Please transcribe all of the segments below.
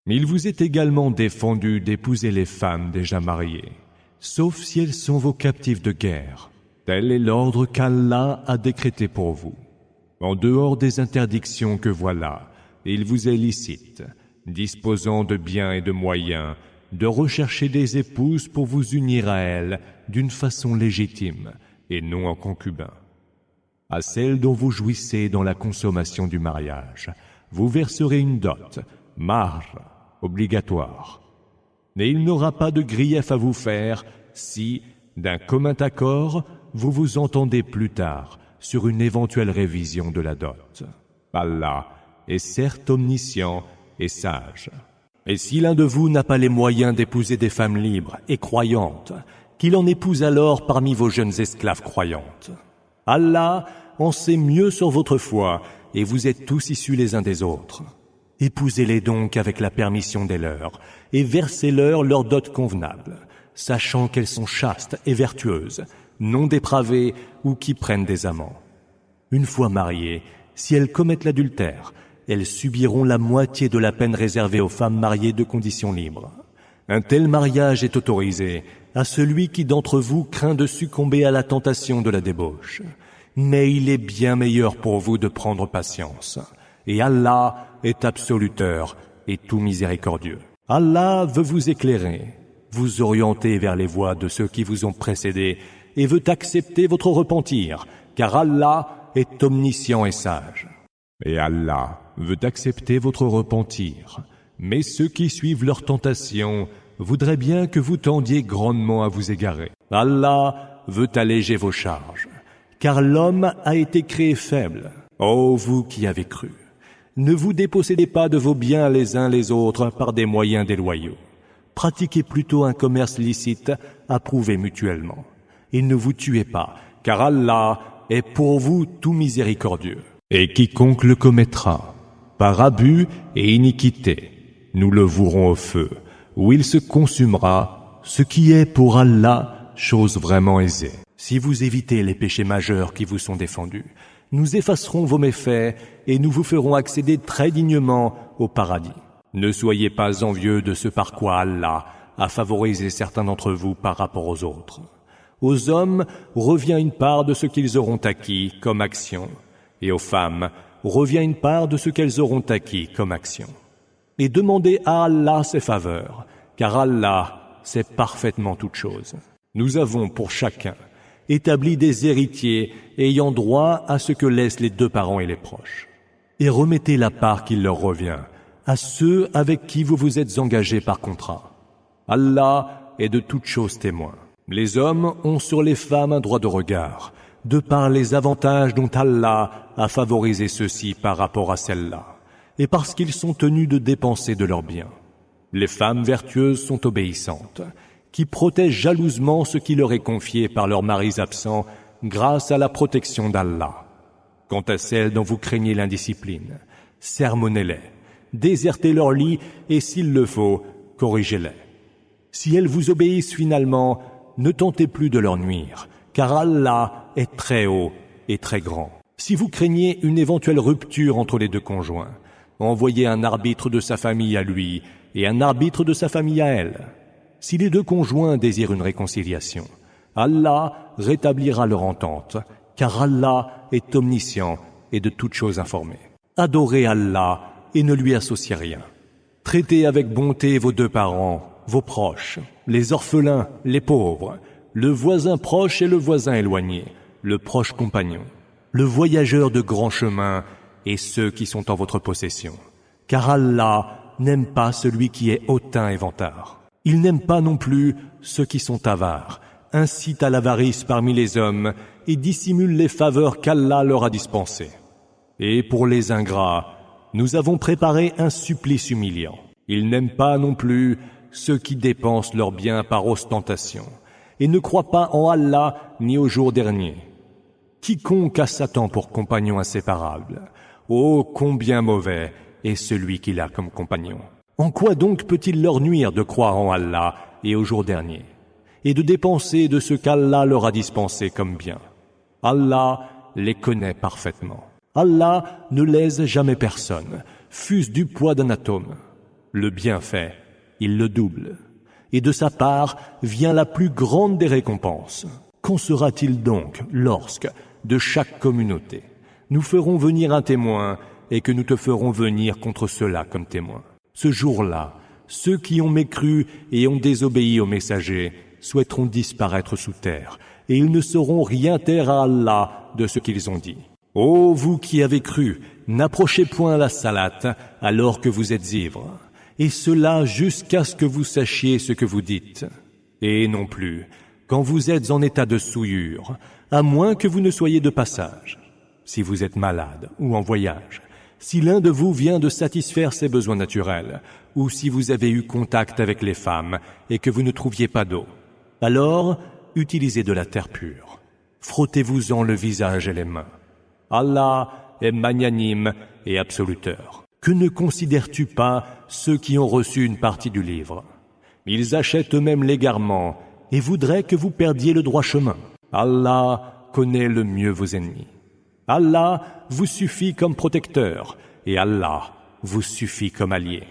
Il vous est également défendu d'épouser les femmes déjà mariées, sauf si elles sont vos captives de guerre. Tel est l'ordre qu'Allah a décrété pour vous. En dehors des interdictions que voilà, il vous est licite, disposant de biens et de moyens, de rechercher des épouses pour vous unir à elles d'une façon légitime et non en concubin. À celles dont vous jouissez dans la consommation du mariage, vous verserez une dot, mahr, obligatoire. Mais il n'aura pas de grief à vous faire si, d'un commun accord, vous vous entendez plus tard sur une éventuelle révision de la dot. Allah est certes omniscient et sage. Et si l'un de vous n'a pas les moyens d'épouser des femmes libres et croyantes, qu'il en épouse alors parmi vos jeunes esclaves croyantes. Allah en sait mieux sur votre foi et vous êtes tous issus les uns des autres. Épousez-les donc avec la permission des leurs et versez-leur leur dot convenable, sachant qu'elles sont chastes et vertueuses, non dépravées ou qui prennent des amants. Une fois mariées, si elles commettent l'adultère, elles subiront la moitié de la peine réservée aux femmes mariées de condition libre. Un tel mariage est autorisé à celui qui d'entre vous craint de succomber à la tentation de la débauche. Mais il est bien meilleur pour vous de prendre patience. Et Allah est absoluteur et tout miséricordieux. Allah veut vous éclairer, vous orienter vers les voies de ceux qui vous ont précédés et veut accepter votre repentir, car Allah est omniscient et sage. Et Allah veut accepter votre repentir, mais ceux qui suivent leur tentation voudraient bien que vous tendiez grandement à vous égarer. Allah veut alléger vos charges, car l'homme a été créé faible. Ô vous qui avez cru, ne vous dépossédez pas de vos biens les uns les autres par des moyens déloyaux. Pratiquez plutôt un commerce licite approuvé mutuellement. Et ne vous tuez pas, car Allah est pour vous tout miséricordieux. Et quiconque le commettra, par abus et iniquité, nous le vouerons au feu, où il se consumera, ce qui est pour Allah chose vraiment aisée. Si vous évitez les péchés majeurs qui vous sont défendus, nous effacerons vos méfaits et nous vous ferons accéder très dignement au paradis. Ne soyez pas envieux de ce par quoi Allah a favorisé certains d'entre vous par rapport aux autres. Aux hommes revient une part de ce qu'ils auront acquis comme action, et aux femmes revient une part de ce qu'elles auront acquis comme action. Et demandez à Allah ses faveurs, car Allah sait parfaitement toutes choses. Nous avons pour chacun établi des héritiers ayant droit à ce que laissent les deux parents et les proches. Et remettez la part qui leur revient à ceux avec qui vous vous êtes engagés par contrat. Allah est de toutes choses témoin. Les hommes ont sur les femmes un droit de regard, de par les avantages dont Allah a favorisé ceux-ci par rapport à celles-là, et parce qu'ils sont tenus de dépenser de leurs biens. Les femmes vertueuses sont obéissantes, qui protègent jalousement ce qui leur est confié par leurs maris absents grâce à la protection d'Allah. Quant à celles dont vous craignez l'indiscipline, sermonnez-les, désertez leur lit et s'il le faut, corrigez-les. Si elles vous obéissent finalement, ne tentez plus de leur nuire, car Allah est très haut et très grand. Si vous craignez une éventuelle rupture entre les deux conjoints, envoyez un arbitre de sa famille à lui et un arbitre de sa famille à elle. Si les deux conjoints désirent une réconciliation, Allah rétablira leur entente, car Allah est omniscient et de toutes choses informé. Adorez Allah et ne lui associez rien. Traitez avec bonté vos deux parents, vos proches, les orphelins, les pauvres, le voisin proche et le voisin éloigné, le proche compagnon, le voyageur de grand chemin et ceux qui sont en votre possession. Car Allah n'aime pas celui qui est hautain et vantard. Il n'aime pas non plus ceux qui sont avares, incitent à l'avarice parmi les hommes et dissimulent les faveurs qu'Allah leur a dispensées. Et pour les ingrats, nous avons préparé un supplice humiliant. Il n'aime pas non plus ceux qui dépensent leurs biens par ostentation et ne croient pas en Allah ni au jour dernier. Quiconque a Satan pour compagnon inséparable, ô combien mauvais est celui qu'il a comme compagnon. En quoi donc peut-il leur nuire de croire en Allah et au jour dernier, et de dépenser de ce qu'Allah leur a dispensé comme bien? Allah les connaît parfaitement. Allah ne lèse jamais personne, fût-ce du poids d'un atome. le bienfait, il le double. Et de sa part vient la plus grande des récompenses. Qu'en sera-t-il donc lorsque, de chaque communauté, nous ferons venir un témoin et que nous te ferons venir contre ceux-là comme témoin? Ce jour-là, ceux qui ont mécru et ont désobéi aux messagers souhaiteront disparaître sous terre, et ils ne sauront rien taire à Allah de ce qu'ils ont dit. Ô vous qui avez cru, n'approchez point la salate alors que vous êtes ivres, et cela jusqu'à ce que vous sachiez ce que vous dites. Et non plus, quand vous êtes en état de souillure, à moins que vous ne soyez de passage. Si vous êtes malade ou en voyage, si l'un de vous vient de satisfaire ses besoins naturels, ou si vous avez eu contact avec les femmes et que vous ne trouviez pas d'eau, alors utilisez de la terre pure. Frottez-vous-en le visage et les mains. Allah est magnanime et absoluteur. Que ne considères-tu pas ceux qui ont reçu une partie du livre? Ils achètent eux-mêmes l'égarement et voudraient que vous perdiez le droit chemin. Allah connaît le mieux vos ennemis. Allah vous suffit comme protecteur et Allah vous suffit comme allié.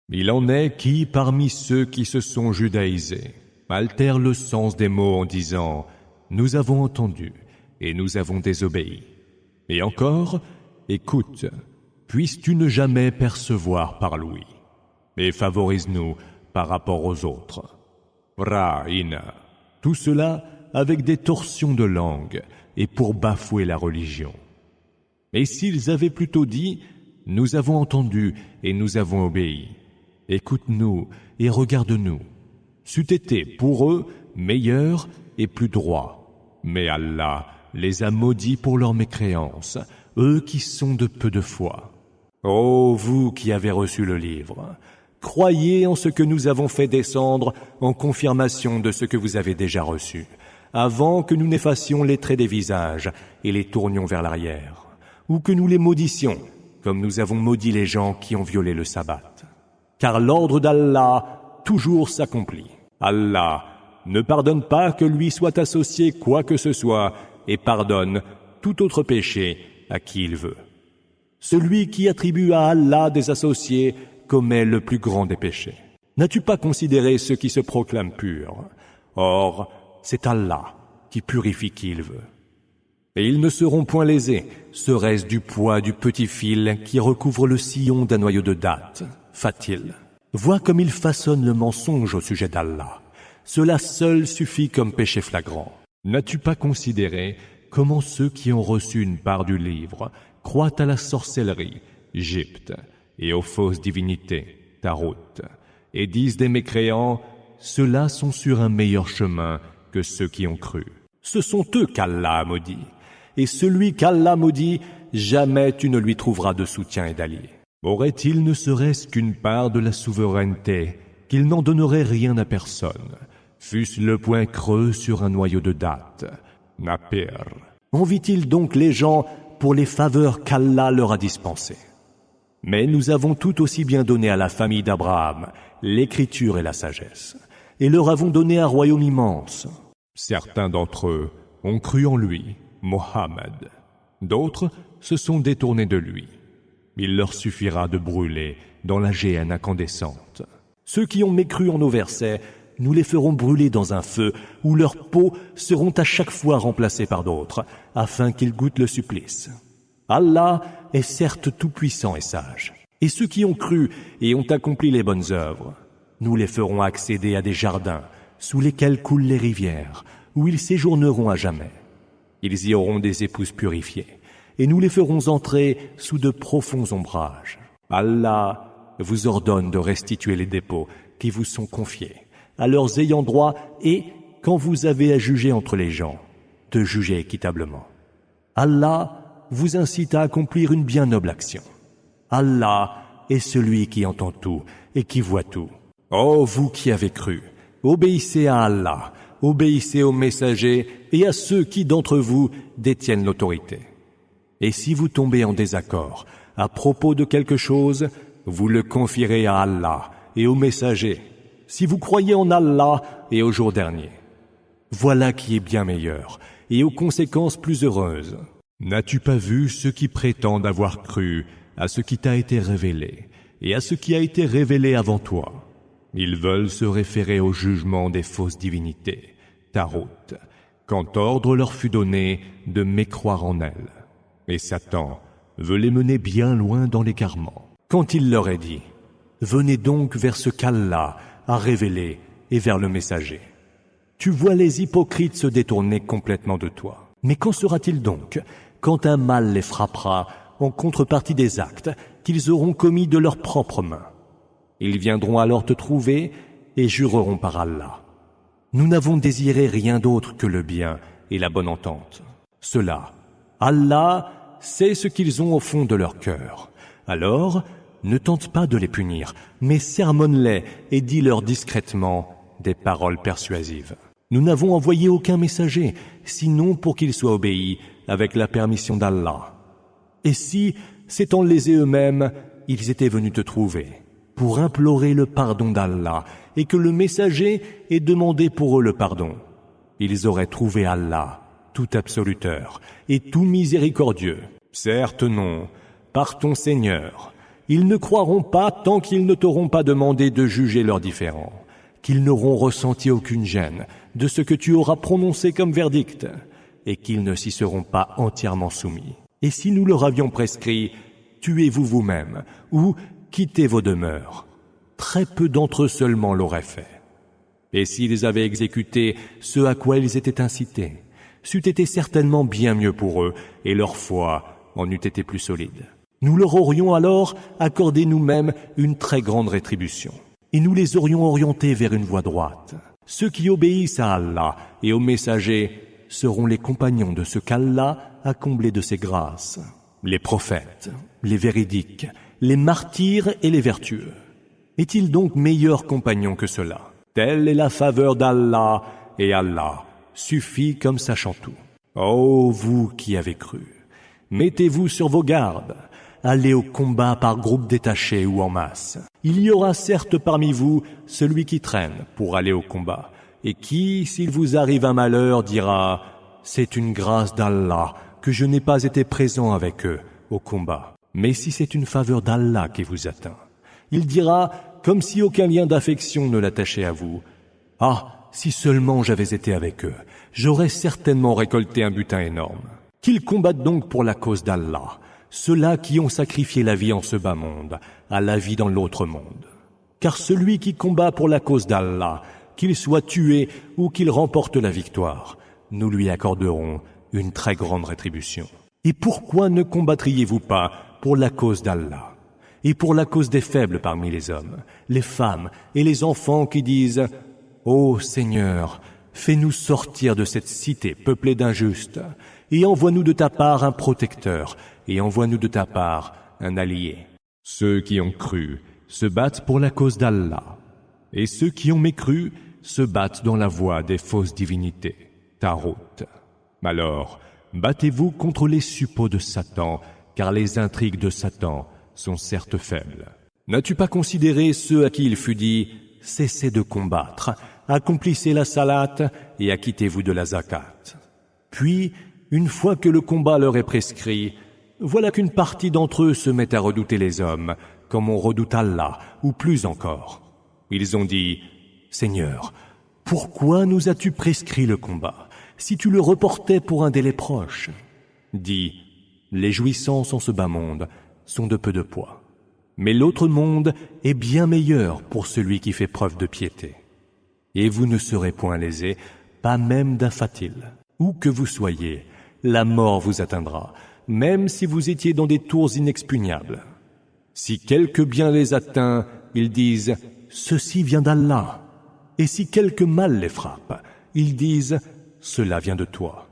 Il en est qui, parmi ceux qui se sont judaïsés, altèrent le sens des mots en disant « Nous avons entendu et nous avons désobéi ». Et encore, écoute, puisses-tu ne jamais percevoir par l'ouïe, et favorise-nous par rapport aux autres. Ra'ina, tout cela avec des torsions de langue et pour bafouer la religion. Et s'ils avaient plutôt dit « Nous avons entendu et nous avons obéi », écoute-nous et regarde-nous, c'eût été pour eux meilleur et plus droit. Mais Allah les a maudits pour leur mécréance, eux qui sont de peu de foi. Ô vous qui avez reçu le livre, croyez en ce que nous avons fait descendre en confirmation de ce que vous avez déjà reçu, avant que nous n'effacions les traits des visages et les tournions vers l'arrière, ou que nous les maudissions, comme nous avons maudit les gens qui ont violé le sabbat. Car l'ordre d'Allah toujours s'accomplit. Allah ne pardonne pas que lui soit associé quoi que ce soit et pardonne tout autre péché à qui il veut. Celui qui attribue à Allah des associés commet le plus grand des péchés. N'as-tu pas considéré ceux qui se proclament purs? Or, c'est Allah qui purifie qui il veut. Et ils ne seront point lésés, serait-ce du poids du petit fil qui recouvre le sillon d'un noyau de dattes, Fatil. Vois comme il façonne le mensonge au sujet d'Allah. Cela seul suffit comme péché flagrant. N'as-tu pas considéré comment ceux qui ont reçu une part du livre croient à la sorcellerie, Égypte, et aux fausses divinités, Tarot, et disent des mécréants, ceux-là sont sur un meilleur chemin que ceux qui ont cru. Ce sont eux qu'Allah a maudit, et celui qu'Allah maudit, jamais tu ne lui trouveras de soutien et d'allié. Aurait-il ne serait-ce qu'une part de la souveraineté, qu'il n'en donnerait rien à personne, fût-ce le point creux sur un noyau de dattes, Napir. Envie-t-il donc les gens pour les faveurs qu'Allah leur a dispensées? Mais nous avons tout aussi bien donné à la famille d'Abraham l'écriture et la sagesse, et leur avons donné un royaume immense. Certains d'entre eux ont cru en lui, Mohammed. D'autres se sont détournés de lui. Il leur suffira de brûler dans la géhenne incandescente. Ceux qui ont mécru en nos versets, nous les ferons brûler dans un feu où leurs peaux seront à chaque fois remplacées par d'autres, afin qu'ils goûtent le supplice. Allah est certes tout-puissant et sage. Et ceux qui ont cru et ont accompli les bonnes œuvres, nous les ferons accéder à des jardins sous lesquels coulent les rivières, où ils séjourneront à jamais. Ils y auront des épouses purifiées, et nous les ferons entrer sous de profonds ombrages. Allah vous ordonne de restituer les dépôts qui vous sont confiés à leurs ayants droit et, quand vous avez à juger entre les gens, de juger équitablement. Allah vous incite à accomplir une bien noble action. Allah est celui qui entend tout et qui voit tout. Ô vous qui avez cru, obéissez à Allah, obéissez aux messagers et à ceux qui d'entre vous détiennent l'autorité. Et si vous tombez en désaccord à propos de quelque chose, vous le confierez à Allah et aux messagers, si vous croyez en Allah et au jour dernier. Voilà qui est bien meilleur et aux conséquences plus heureuses. N'as-tu pas vu ceux qui prétendent avoir cru à ce qui t'a été révélé et à ce qui a été révélé avant toi. Ils veulent se référer au jugement des fausses divinités, Tarot, quand ordre leur fut donné de mécroire en elles. Et Satan veut les mener bien loin dans l'égarement. Quand il leur est dit « Venez donc vers ce qu'Allah a révélé et vers le messager », tu vois les hypocrites se détourner complètement de toi. Mais qu'en sera-t-il donc quand un mal les frappera en contrepartie des actes qu'ils auront commis de leurs propres mains? Ils viendront alors te trouver et jureront par Allah. Nous n'avons désiré rien d'autre que le bien et la bonne entente. Cela, Allah sait ce qu'ils ont au fond de leur cœur. Alors, ne tente pas de les punir, mais sermonne-les et dis-leur discrètement des paroles persuasives. Nous n'avons envoyé aucun messager, sinon pour qu'ils soient obéis avec la permission d'Allah. Et si, s'étant lésés eux-mêmes, ils étaient venus te trouver, pour implorer le pardon d'Allah, et que le messager ait demandé pour eux le pardon, ils auraient trouvé Allah, tout absoluteur, et tout miséricordieux. Certes non, par ton Seigneur, ils ne croiront pas tant qu'ils ne t'auront pas demandé de juger leurs différends, qu'ils n'auront ressenti aucune gêne de ce que tu auras prononcé comme verdict, et qu'ils ne s'y seront pas entièrement soumis. Et si nous leur avions prescrit « Tuez-vous vous-même » ou « Quittez vos demeures », très peu d'entre eux seulement l'auraient fait. Et s'ils avaient exécuté ce à quoi ils étaient incités, c'eût été certainement bien mieux pour eux, et leur foi en eût été plus solide. Nous leur aurions alors accordé nous-mêmes une très grande rétribution, et nous les aurions orientés vers une voie droite. Ceux qui obéissent à Allah et aux messagers seront les compagnons de ce qu'Allah a comblé de ses grâces. Les prophètes, les véridiques, les martyrs et les vertueux. Est-il donc meilleur compagnon que cela? Telle est la faveur d'Allah, et Allah suffit comme sachant tout. Ô vous qui avez cru, mettez-vous sur vos gardes, allez au combat par groupe détaché ou en masse. Il y aura certes parmi vous celui qui traîne pour aller au combat, et qui, s'il vous arrive un malheur, dira « C'est une grâce d'Allah que je n'ai pas été présent avec eux au combat. » Mais si c'est une faveur d'Allah qui vous atteint, il dira, comme si aucun lien d'affection ne l'attachait à vous, « Ah, si seulement j'avais été avec eux, j'aurais certainement récolté un butin énorme. » Qu'ils combattent donc pour la cause d'Allah, ceux-là qui ont sacrifié la vie en ce bas monde à la vie dans l'autre monde. Car celui qui combat pour la cause d'Allah, qu'il soit tué ou qu'il remporte la victoire, nous lui accorderons une très grande rétribution. Et pourquoi ne combattriez-vous pas pour la cause d'Allah et pour la cause des faibles parmi les hommes, les femmes et les enfants qui disent « Ô Seigneur, fais-nous sortir de cette cité peuplée d'injustes et envoie-nous de ta part un protecteur et envoie-nous de ta part un allié. » Ceux qui ont cru se battent pour la cause d'Allah, et ceux qui ont mécru se battent dans la voie des fausses divinités, Tarot. Alors, battez-vous contre les suppôts de Satan, car les intrigues de Satan sont certes faibles. N'as-tu pas considéré ceux à qui il fut dit « Cessez de combattre, accomplissez la salate et acquittez-vous de la zakat ». Puis, une fois que le combat leur est prescrit, voilà qu'une partie d'entre eux se met à redouter les hommes, comme on redoute Allah, ou plus encore. Ils ont dit « Seigneur, pourquoi nous as-tu prescrit le combat, si tu le reportais pour un délai proche ?» Dis « Les jouissances en ce bas monde sont de peu de poids, mais l'autre monde est bien meilleur pour celui qui fait preuve de piété. Et vous ne serez point lésés, pas même d'un fatil. Où que vous soyez, la mort vous atteindra, même si vous étiez dans des tours inexpugnables. Si quelque bien les atteint, ils disent « Ceci vient d'Allah ». Et si quelque mal les frappe, ils disent « Cela vient de toi ».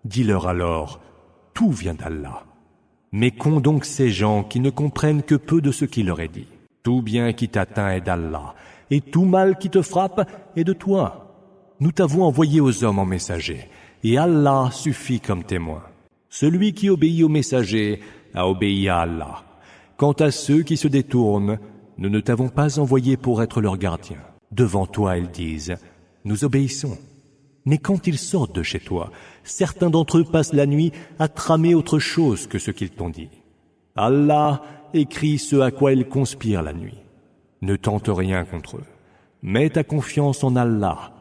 Dis-leur alors « Tout vient d'Allah ». Mais qu'ont donc ces gens qui ne comprennent que peu de ce qui leur est dit? Tout bien qui t'atteint est d'Allah, et tout mal qui te frappe est de toi. Nous t'avons envoyé aux hommes en messager, et Allah suffit comme témoin. Celui qui obéit au messager a obéi à Allah. Quant à ceux qui se détournent, nous ne t'avons pas envoyé pour être leurs gardiens. Devant toi, ils disent « Nous obéissons ». Mais quand ils sortent de chez toi, certains d'entre eux passent la nuit à tramer autre chose que ce qu'ils t'ont dit. Allah écrit ce à quoi ils conspirent la nuit. Ne tente rien contre eux. Mets ta confiance en Allah,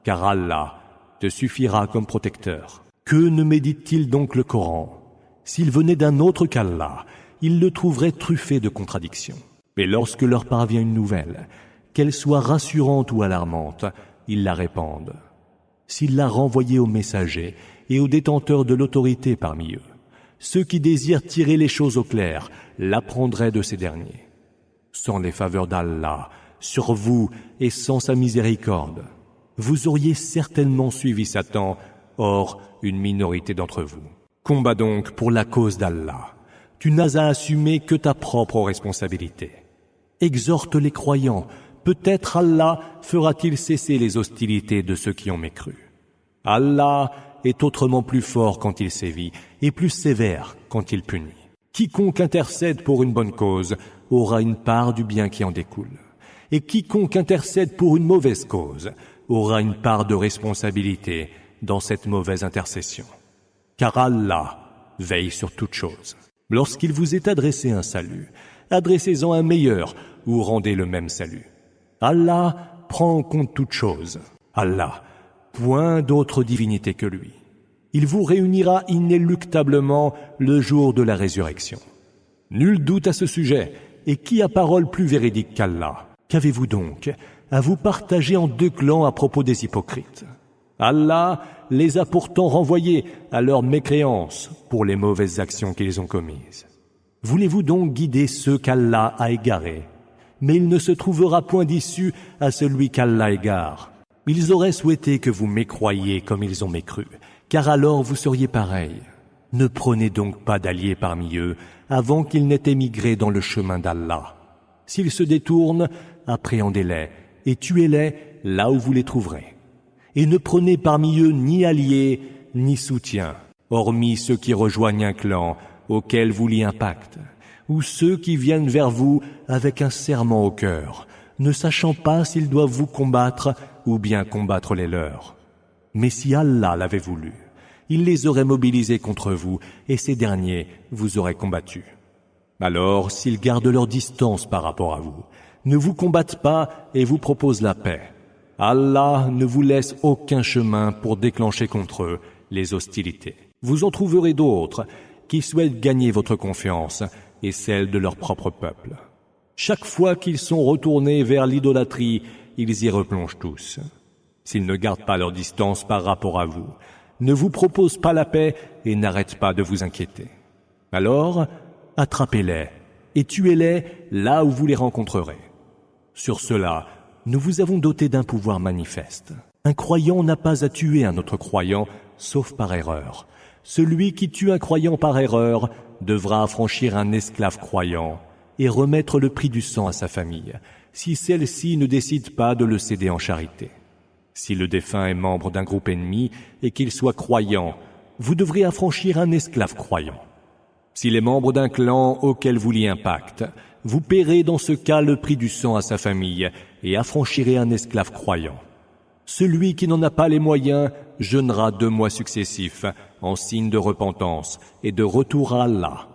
car Allah te suffira comme protecteur. Que ne médite-t-il donc le Coran? S'il venait d'un autre qu'Allah, ils le trouveraient truffé de contradictions. Mais lorsque leur parvient une nouvelle, qu'elle soit rassurante ou alarmante, ils la répandent. S'il l'a renvoyée aux messagers et aux détenteurs de l'autorité parmi eux, ceux qui désirent tirer les choses au clair l'apprendraient de ces derniers. Sans les faveurs d'Allah, sur vous et sans sa miséricorde, vous auriez certainement suivi Satan, or une minorité d'entre vous. Combat donc pour la cause d'Allah. Tu n'as à assumer que ta propre responsabilité. Exhorte les croyants, peut-être Allah fera-t-il cesser les hostilités de ceux qui ont mécru. Allah est autrement plus fort quand il sévit et plus sévère quand il punit. Quiconque intercède pour une bonne cause aura une part du bien qui en découle. Et quiconque intercède pour une mauvaise cause aura une part de responsabilité dans cette mauvaise intercession. Car Allah veille sur toute chose. Lorsqu'il vous est adressé un salut, adressez-en un meilleur ou rendez le même salut. Allah prend en compte toute chose. Allah, point d'autre divinité que lui. Il vous réunira inéluctablement le jour de la résurrection. Nul doute à ce sujet, et qui a parole plus véridique qu'Allah? Qu'avez-vous donc à vous partager en deux clans à propos des hypocrites? Allah les a pourtant renvoyés à leur mécréance pour les mauvaises actions qu'ils ont commises. Voulez-vous donc guider ceux qu'Allah a égarés? Mais il ne se trouvera point d'issue à celui qu'Allah égare. Ils auraient souhaité que vous mécroyiez comme ils ont mécru, car alors vous seriez pareils. Ne prenez donc pas d'alliés parmi eux avant qu'ils n'aient émigré dans le chemin d'Allah. S'ils se détournent, appréhendez-les et tuez-les là où vous les trouverez. Et ne prenez parmi eux ni alliés ni soutien, hormis ceux qui rejoignent un clan auquel vous liez un pacte, ou ceux qui viennent vers vous avec un serment au cœur, ne sachant pas s'ils doivent vous combattre ou bien combattre les leurs. Mais si Allah l'avait voulu, il les aurait mobilisés contre vous, et ces derniers vous auraient combattu. Alors, s'ils gardent leur distance par rapport à vous, ne vous combattent pas et vous proposent la paix, Allah ne vous laisse aucun chemin pour déclencher contre eux les hostilités. Vous en trouverez d'autres qui souhaitent gagner votre confiance et celle de leur propre peuple. Chaque fois qu'ils sont retournés vers l'idolâtrie, ils y replongent tous. S'ils ne gardent pas leur distance par rapport à vous, ne vous proposent pas la paix et n'arrêtent pas de vous inquiéter. Alors, attrapez-les et tuez-les là où vous les rencontrerez. Sur cela, nous vous avons doté d'un pouvoir manifeste. Un croyant n'a pas à tuer un autre croyant, sauf par erreur. Celui qui tue un croyant par erreur devra affranchir un esclave croyant et remettre le prix du sang à sa famille, si celle-ci ne décide pas de le céder en charité. Si le défunt est membre d'un groupe ennemi et qu'il soit croyant, vous devrez affranchir un esclave croyant. S'il est membre d'un clan auquel vous liez un pacte, vous paierez dans ce cas le prix du sang à sa famille et affranchirez un esclave croyant. Celui qui n'en a pas les moyens jeûnera 2 mois successifs en signe de repentance et de retour à Allah.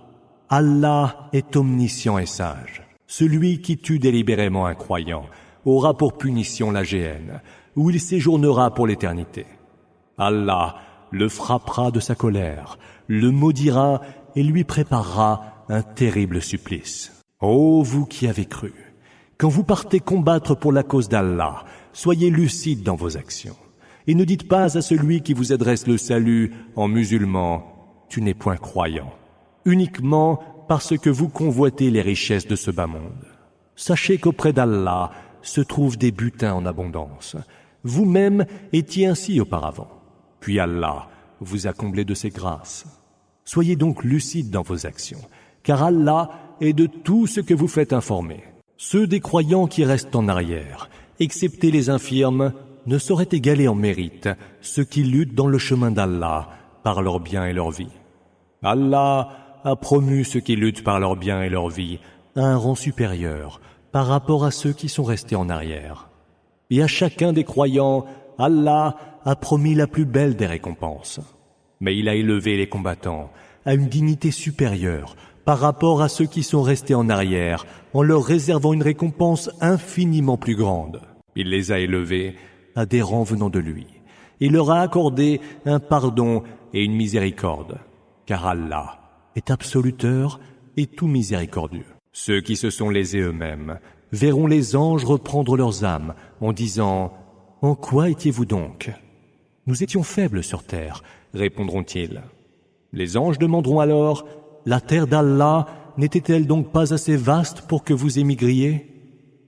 Allah est omniscient et sage. Celui qui tue délibérément un croyant aura pour punition la géhenne, où il séjournera pour l'éternité. Allah le frappera de sa colère, le maudira et lui préparera un terrible supplice. Ô vous qui avez cru, quand vous partez combattre pour la cause d'Allah, soyez lucides dans vos actions, et ne dites pas à celui qui vous adresse le salut en musulman, tu n'es point croyant, uniquement parce que vous convoitez les richesses de ce bas monde. Sachez qu'auprès d'Allah se trouvent des butins en abondance. Vous-même étiez ainsi auparavant. Puis Allah vous a comblé de ses grâces. Soyez donc lucides dans vos actions, car Allah est de tout ce que vous faites informer. Ceux des croyants qui restent en arrière, excepté les infirmes, ne sauraient égaler en mérite ceux qui luttent dans le chemin d'Allah par leur bien et leur vie. Allah a promu ceux qui luttent par leur bien et leur vie à un rang supérieur par rapport à ceux qui sont restés en arrière. Et à chacun des croyants, Allah a promis la plus belle des récompenses. Mais il a élevé les combattants à une dignité supérieure par rapport à ceux qui sont restés en arrière, en leur réservant une récompense infiniment plus grande. Il les a élevés à des rangs venant de lui, et leur a accordé un pardon et une miséricorde, car Allah est absoluteur et tout miséricordieux. Ceux qui se sont lésés eux-mêmes verront les anges reprendre leurs âmes en disant « En quoi étiez-vous donc ?» « Nous étions faibles sur terre, répondront-ils. Les anges demanderont alors « La terre d'Allah n'était-elle donc pas assez vaste pour que vous émigriez ?»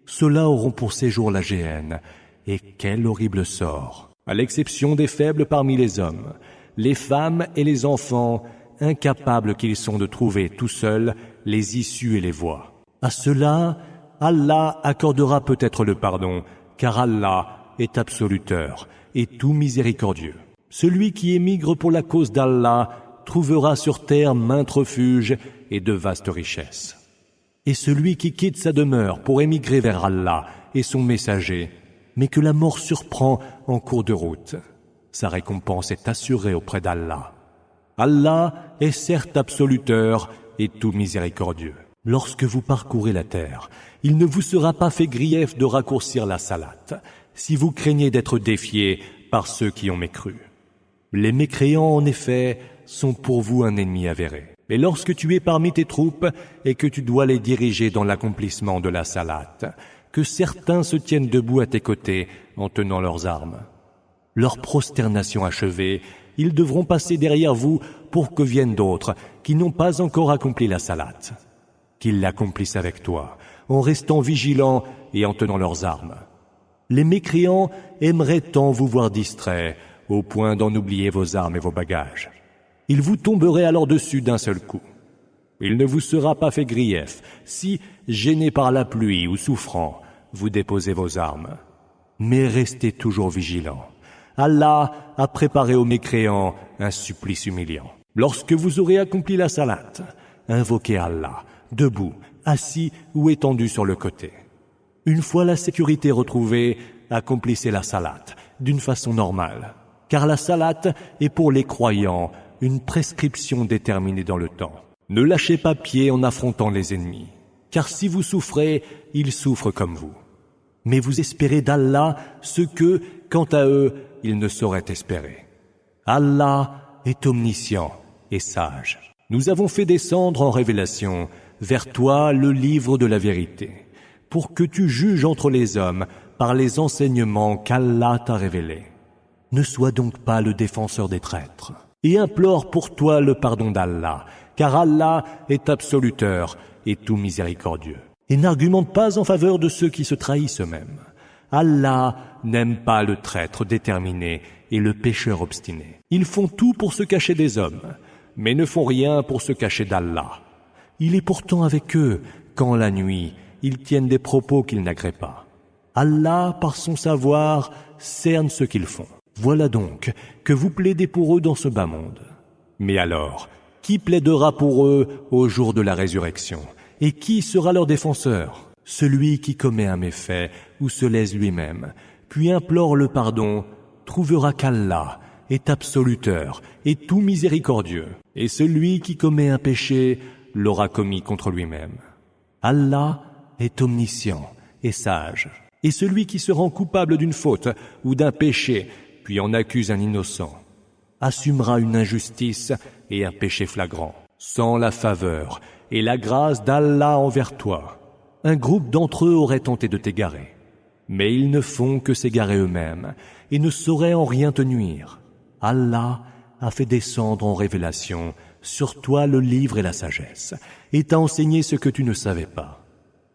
Ceux-là auront pour séjour la géhenne, et quel horrible sort! À l'exception des faibles parmi les hommes, les femmes et les enfants, incapables qu'ils sont de trouver tout seuls les issues et les voies. À ceux-là, Allah accordera peut-être le pardon, car Allah est absoluteur et tout miséricordieux. Celui qui émigre pour la cause d'Allah trouvera sur terre maintes refuges et de vastes richesses. Et celui qui quitte sa demeure pour émigrer vers Allah et son messager, mais que la mort surprend en cours de route, sa récompense est assurée auprès d'Allah. Allah est certes absoluteur et tout miséricordieux. Lorsque vous parcourez la terre, il ne vous sera pas fait grief de raccourcir la salate, si vous craignez d'être défiés par ceux qui ont mécru. Les mécréants, en effet, sont pour vous un ennemi avéré. Mais lorsque tu es parmi tes troupes et que tu dois les diriger dans l'accomplissement de la salate, que certains se tiennent debout à tes côtés en tenant leurs armes. Leur prosternation achevée, ils devront passer derrière vous pour que viennent d'autres qui n'ont pas encore accompli la salate. Qu'ils l'accomplissent avec toi, en restant vigilants et en tenant leurs armes. Les mécréants aimeraient tant vous voir distraits, au point d'en oublier vos armes et vos bagages. Ils vous tomberaient alors dessus d'un seul coup. Il ne vous sera pas fait grief si, gênés par la pluie ou souffrant, vous déposez vos armes. Mais restez toujours vigilants. Allah a préparé aux mécréants un supplice humiliant. Lorsque vous aurez accompli la salate, invoquez Allah, debout, assis ou étendu sur le côté. Une fois la sécurité retrouvée, accomplissez la salate d'une façon normale, car la salate est pour les croyants une prescription déterminée dans le temps. Ne lâchez pas pied en affrontant les ennemis, car si vous souffrez, ils souffrent comme vous. Mais vous espérez d'Allah ce que, quant à eux, ils ne sauraient espérer. Allah est omniscient et sage. Nous avons fait descendre en révélation vers toi le livre de la vérité, pour que tu juges entre les hommes par les enseignements qu'Allah t'a révélés. Ne sois donc pas le défenseur des traîtres, et implore pour toi le pardon d'Allah, car Allah est absoluteur et tout miséricordieux. Et n'argumente pas en faveur de ceux qui se trahissent eux-mêmes. Allah n'aime pas le traître déterminé et le pécheur obstiné. Ils font tout pour se cacher des hommes, mais ne font rien pour se cacher d'Allah. Il est pourtant avec eux quand la nuit, ils tiennent des propos qu'ils n'agréent pas. Allah, par son savoir, cerne ce qu'ils font. Voilà donc que vous plaidez pour eux dans ce bas monde. Mais alors, qui plaidera pour eux au jour de la résurrection? Et qui sera leur défenseur? Celui qui commet un méfait ou se lèse lui-même, puis implore le pardon, trouvera qu'Allah est absoluteur et tout miséricordieux. Et celui qui commet un péché l'aura commis contre lui-même. Allah est omniscient et sage. Et celui qui se rend coupable d'une faute ou d'un péché, puis en accuse un innocent, assumera une injustice et un péché flagrant, sans la faveur et la grâce d'Allah envers toi. Un groupe d'entre eux aurait tenté de t'égarer, mais ils ne font que s'égarer eux-mêmes et ne sauraient en rien te nuire. Allah a fait descendre en révélation sur toi le livre et la sagesse, et t'a enseigné ce que tu ne savais pas.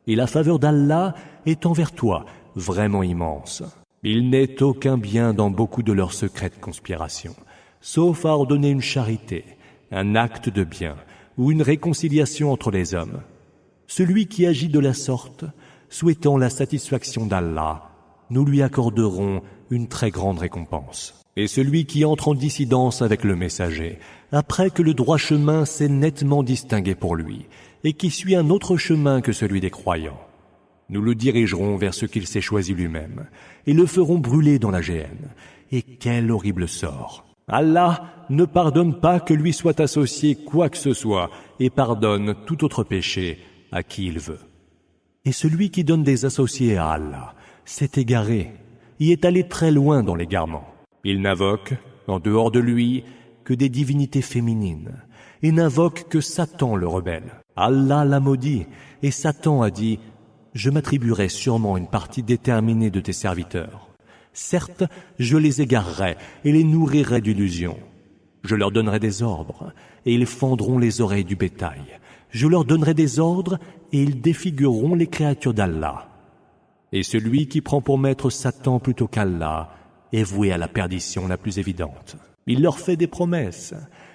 Et la faveur d'Allah est envers toi vraiment immense. Il n'est aucun bien dans beaucoup de leurs secrètes conspirations, sauf à ordonner une charité, un acte de bien ou une réconciliation entre les hommes. Celui qui agit de la sorte, souhaitant la satisfaction d'Allah, nous lui accorderons une très grande récompense. Et celui qui entre en dissidence avec le messager, après que le droit chemin s'est nettement distingué pour lui, et qui suit un autre chemin que celui des croyants, nous le dirigerons vers ce qu'il s'est choisi lui-même, et le ferons brûler dans la géhenne. Et quel horrible sort! Allah ne pardonne pas que lui soit associé quoi que ce soit et pardonne tout autre péché à qui il veut. Et celui qui donne des associés à Allah s'est égaré, y est allé très loin dans l'égarement. Il n'invoque, en dehors de lui, que des divinités féminines, et n'invoque que Satan le rebelle. Allah l'a maudit, et Satan a dit « Je m'attribuerai sûrement une partie déterminée de tes serviteurs. Certes, je les égarerai et les nourrirai d'illusions. Je leur donnerai des ordres, et ils fendront les oreilles du bétail. Je leur donnerai des ordres, et ils défigureront les créatures d'Allah. Et celui qui prend pour maître Satan plutôt qu'Allah est voué à la perdition la plus évidente. Il leur fait des promesses,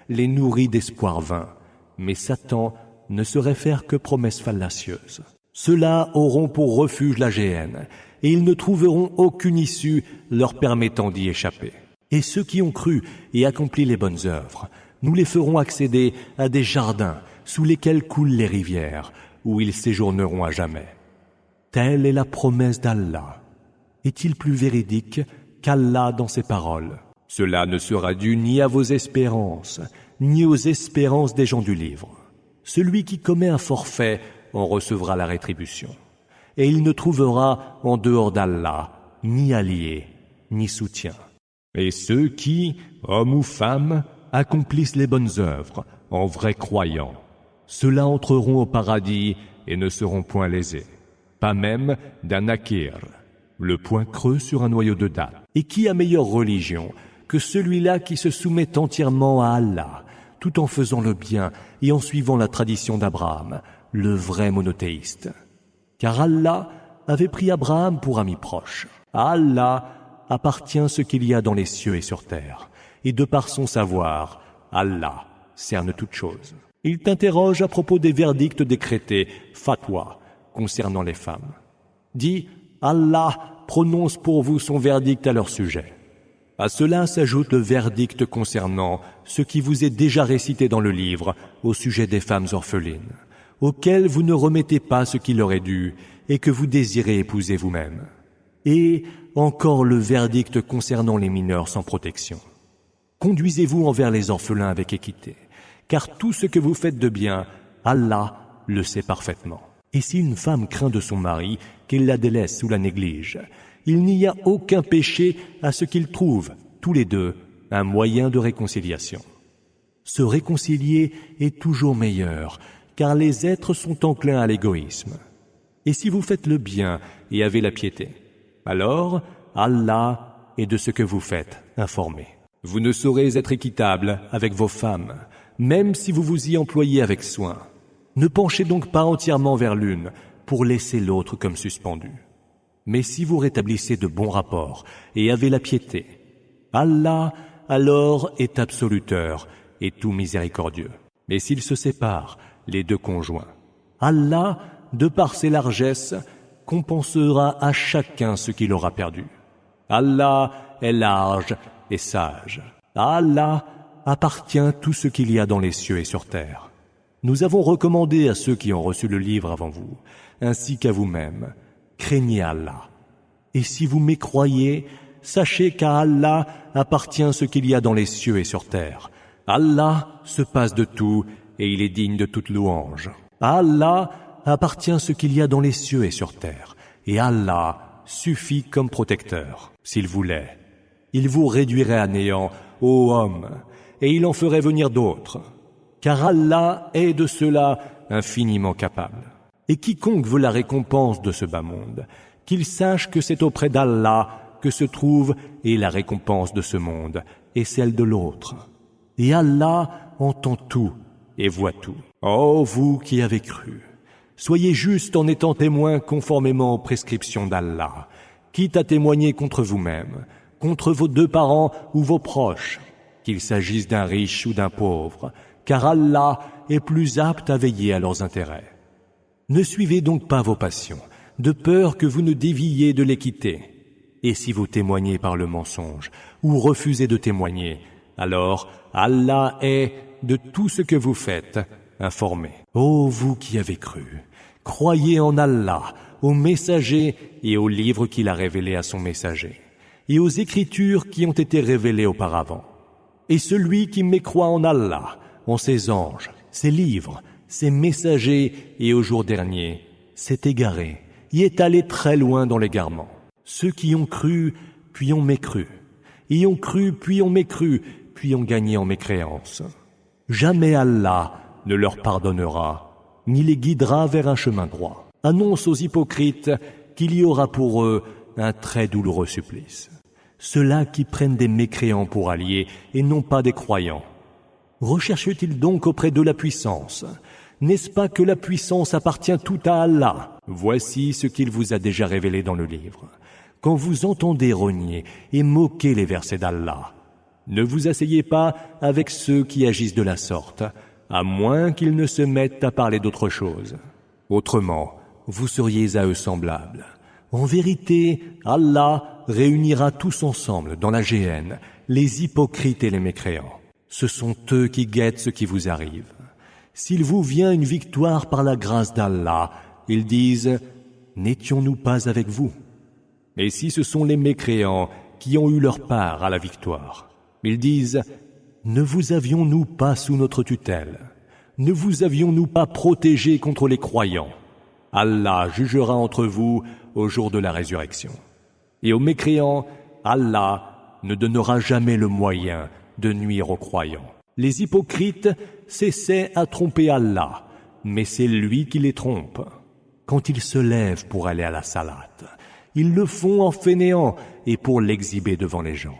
les nourrit d'espoir vain, mais Satan ne saurait faire que promesses fallacieuses. Ceux-là auront pour refuge la géhenne, et ils ne trouveront aucune issue leur permettant d'y échapper. Et ceux qui ont cru et accompli les bonnes œuvres, nous les ferons accéder à des jardins sous lesquels coulent les rivières, où ils séjourneront à jamais. Telle est la promesse d'Allah. Est-il plus véridique qu'Allah dans ses paroles? Cela ne sera dû ni à vos espérances, ni aux espérances des gens du livre. Celui qui commet un forfait en recevra la rétribution. Et il ne trouvera en dehors d'Allah ni allié, ni soutien. Et ceux qui, hommes ou femmes, accomplissent les bonnes œuvres en vrais croyants, ceux-là entreront au paradis et ne seront point lésés, pas même d'un nakir, le point creux sur un noyau de date. Et qui a meilleure religion que celui-là qui se soumet entièrement à Allah, tout en faisant le bien et en suivant la tradition d'Abraham, le vrai monothéiste. Car Allah avait pris Abraham pour ami proche. À Allah appartient ce qu'il y a dans les cieux et sur terre, et de par son savoir, Allah cerne toutes choses. Il t'interroge à propos des verdicts décrétés, fatwa, concernant les femmes. Dis, Allah prononce pour vous son verdict à leur sujet. À cela s'ajoute le verdict concernant ce qui vous est déjà récité dans le livre au sujet des femmes orphelines, auxquelles vous ne remettez pas ce qui leur est dû et que vous désirez épouser vous-même. Et encore le verdict concernant les mineurs sans protection. Conduisez-vous envers les orphelins avec équité, car tout ce que vous faites de bien, Allah le sait parfaitement. Et si une femme craint de son mari qu'il la délaisse ou la néglige, il n'y a aucun péché à ce qu'ils trouvent, tous les deux, un moyen de réconciliation. Se réconcilier est toujours meilleur, car les êtres sont enclins à l'égoïsme. Et si vous faites le bien et avez la piété, alors Allah est de ce que vous faites informé. Vous ne saurez être équitable avec vos femmes, même si vous vous y employez avec soin. Ne penchez donc pas entièrement vers l'une pour laisser l'autre comme suspendue. Mais si vous rétablissez de bons rapports et avez la piété, Allah alors est absoluteur et tout miséricordieux. Mais s'ils se séparent, les deux conjoints, Allah, de par ses largesses, compensera à chacun ce qu'il aura perdu. Allah est large et sage. À Allah appartient tout ce qu'il y a dans les cieux et sur terre. Nous avons recommandé à ceux qui ont reçu le livre avant vous, ainsi qu'à vous-même, craignez Allah. Et si vous mécroyez, sachez qu'à Allah appartient ce qu'il y a dans les cieux et sur terre. Allah se passe de tout et il est digne de toute louange. À Allah appartient ce qu'il y a dans les cieux et sur terre. Et Allah suffit comme protecteur. S'il voulait, il vous réduirait à néant, ô homme, et il en ferait venir d'autres. Car Allah est de cela infiniment capable. Et quiconque veut la récompense de ce bas monde, qu'il sache que c'est auprès d'Allah que se trouve et la récompense de ce monde et celle de l'autre. Et Allah entend tout et voit tout. Ô vous qui avez cru, soyez justes en étant témoins conformément aux prescriptions d'Allah, quitte à témoigner contre vous-même, contre vos deux parents ou vos proches, qu'il s'agisse d'un riche ou d'un pauvre, car Allah est plus apte à veiller à leurs intérêts. Ne suivez donc pas vos passions, de peur que vous ne déviez de l'équité. Et si vous témoignez par le mensonge, ou refusez de témoigner, alors Allah est, de tout ce que vous faites, informé. Ô vous qui avez cru, croyez en Allah, au messager et au livre qu'il a révélé à son messager, et aux écritures qui ont été révélées auparavant. Et celui qui mécroit en Allah, en ses anges, ses livres, ses messagers et au jour dernier, s'est égaré, y est allé très loin dans l'égarement. Ceux qui ont cru, puis ont mécru, y ont cru, puis ont mécru, puis ont gagné en mécréance. Jamais Allah ne leur pardonnera, ni les guidera vers un chemin droit. Annonce aux hypocrites qu'il y aura pour eux un très douloureux supplice. Ceux-là qui prennent des mécréants pour alliés et non pas des croyants. Recherchent-ils donc auprès de la puissance? N'est-ce pas que la puissance appartient tout à Allah? Voici ce qu'il vous a déjà révélé dans le livre. Quand vous entendez renier et moquer les versets d'Allah, ne vous asseyez pas avec ceux qui agissent de la sorte, à moins qu'ils ne se mettent à parler d'autre chose. Autrement, vous seriez à eux semblables. En vérité, Allah réunira tous ensemble dans la géhenne, les hypocrites et les mécréants. Ce sont eux qui guettent ce qui vous arrive. S'il vous vient une victoire par la grâce d'Allah, ils disent « N'étions-nous pas avec vous ?» Et si ce sont les mécréants qui ont eu leur part à la victoire, ils disent « Ne vous avions-nous pas sous notre tutelle? Ne vous avions-nous pas protégé contre les croyants? Allah jugera entre vous au jour de la résurrection. Et aux mécréants, Allah ne donnera jamais le moyen de nuire aux croyants. Les hypocrites s'essaient à tromper Allah, mais c'est lui qui les trompe. Quand ils se lèvent pour aller à la salate, ils le font en fainéant et pour l'exhiber devant les gens.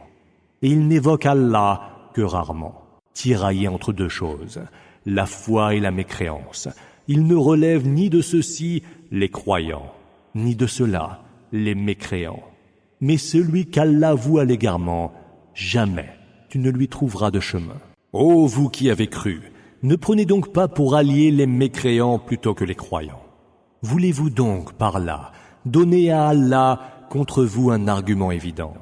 Et ils n'évoquent Allah que rarement, tiraillés entre deux choses, la foi et la mécréance. Ils ne relèvent ni de ceux-ci les croyants, ni de ceux-là les mécréants. Mais celui qu'Allah voue à l'égarement, jamais tu ne lui trouveras de chemin. Ô vous qui avez cru, ne prenez donc pas pour alliés les mécréants plutôt que les croyants. Voulez-vous donc par là donner à Allah contre vous un argument évident?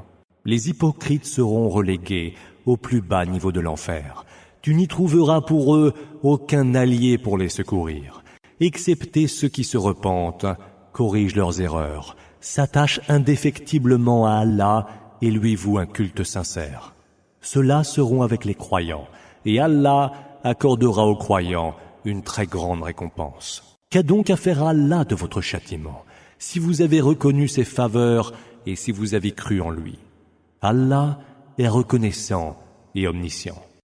Les hypocrites seront relégués au plus bas niveau de l'enfer. Tu n'y trouveras pour eux aucun allié pour les secourir, excepté ceux qui se repentent, corrigent leurs erreurs, s'attachent indéfectiblement à Allah et lui vouent un culte sincère. Ceux-là seront avec les croyants, et Allah accordera aux croyants une très grande récompense. Qu'a donc à faire Allah de votre châtiment, si vous avez reconnu ses faveurs et si vous avez cru en lui? Allah est reconnaissant et omniscient.